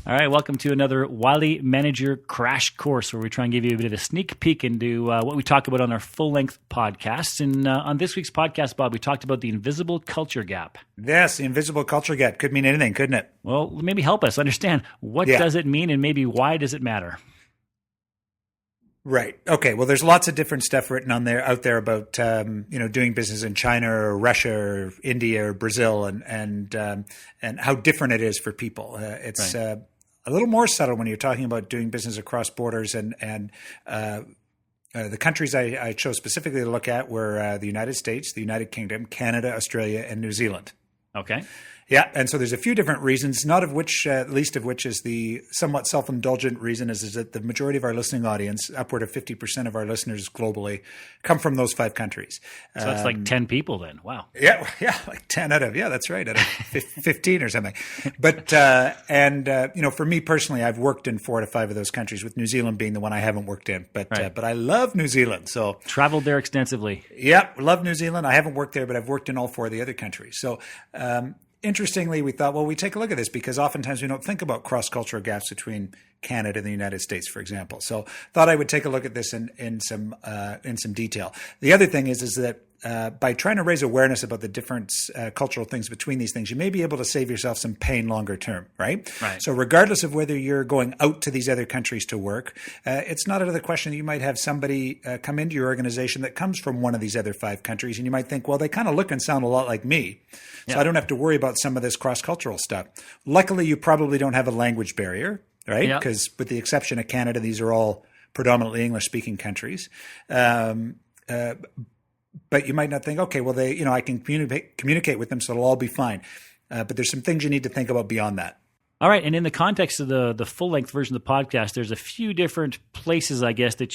All right, welcome to another Wiley Manager Crash Course, where we try and give you a bit of a sneak peek into what we talk about on our full-length podcasts. And on this week's podcast, Bob, we talked about the invisible culture gap. Yes, the invisible culture gap could mean anything, couldn't it? Well, maybe help us understand what does it mean, and maybe why does it matter? Right. Okay. Well, there's lots of different stuff written out there about doing business in China or Russia or India or Brazil and how different it is for people. It's a little more subtle when you're talking about doing business across borders and the countries I chose specifically to look at were the United States, the United Kingdom, Canada, Australia, and New Zealand. Okay. Yeah, and so there's a few different reasons, not of which, least of which is the somewhat self-indulgent reason is that the majority of our listening audience, upward of 50% of our listeners globally, come from those 5 countries. So that's like 10 people then. Wow. Yeah, like 10 that's right, out of 15 or something. But, for me personally, I've worked in 4 to 5 of those countries, with New Zealand being the one I haven't worked in. But I love New Zealand. So traveled there extensively. Yeah, love New Zealand. I haven't worked there, but I've worked in all 4 of the other countries. So, interestingly, we thought, we take a look at this because oftentimes we don't think about cross-cultural gaps between Canada and the United States, for example. So thought I would take a look at this in some detail. The other thing is that by trying to raise awareness about the different cultural things between these things, you may be able to save yourself some pain longer term, right? So regardless of whether you're going out to these other countries to work, it's not out of the question that you might have somebody come into your organization that comes from one of these other 5 countries, and you might think, well, they kind of look and sound a lot like me, so I don't have to worry about some of this cross-cultural stuff. Luckily, you probably don't have a language barrier, right? Because with the exception of Canada, these are all predominantly English-speaking countries. But you might not think, okay, well, I can communicate with them, so it'll all be fine. But there's some things you need to think about beyond that. All right. And in the context of the full-length version of the podcast, there's a few different places, I guess, that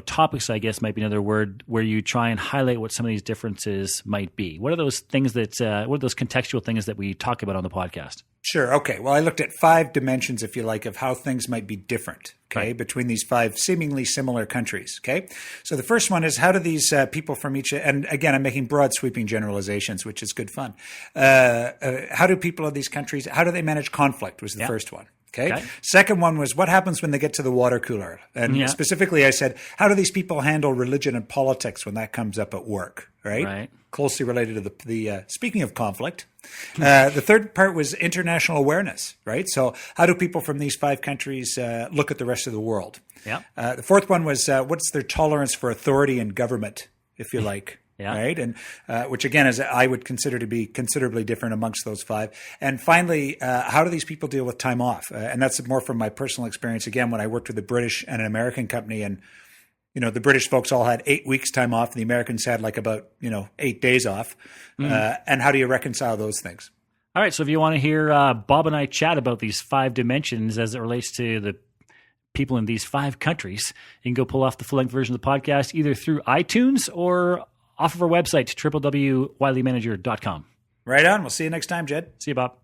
topics, I guess, might be another word, where you try and highlight what some of these differences might be. What are those things what are those contextual things that we talk about on the podcast? Sure. Okay. Well, I looked at 5 dimensions, if you like, of how things might be different, between these 5 seemingly similar countries, okay? So the first one is, how do these people from each, and again, I'm making broad sweeping generalizations, which is good fun. How do people of these countries, how do they manage conflict was the first one. Okay. Second one was, what happens when they get to the water cooler? And specifically, I said, how do these people handle religion and politics when that comes up at work? Right. Closely related to the speaking of conflict. The third part was international awareness. Right. So how do people from these 5 countries look at the rest of the world? The fourth one was, what's their tolerance for authority and government, if you like? Right. And which, again, is I would consider to be considerably different amongst those 5. And finally, how do these people deal with time off? And that's more from my personal experience. Again, when I worked with a British and an American company, and, the British folks all had 8 weeks time off. And the Americans had like about, 8 days off. And how do you reconcile those things? All right. So if you want to hear Bob and I chat about these 5 dimensions as it relates to the people in these 5 countries, you can go pull off the full-length version of the podcast either through iTunes or off of our website, www.wileymanager.com. Right on. We'll see you next time, Jed. See you, Bob.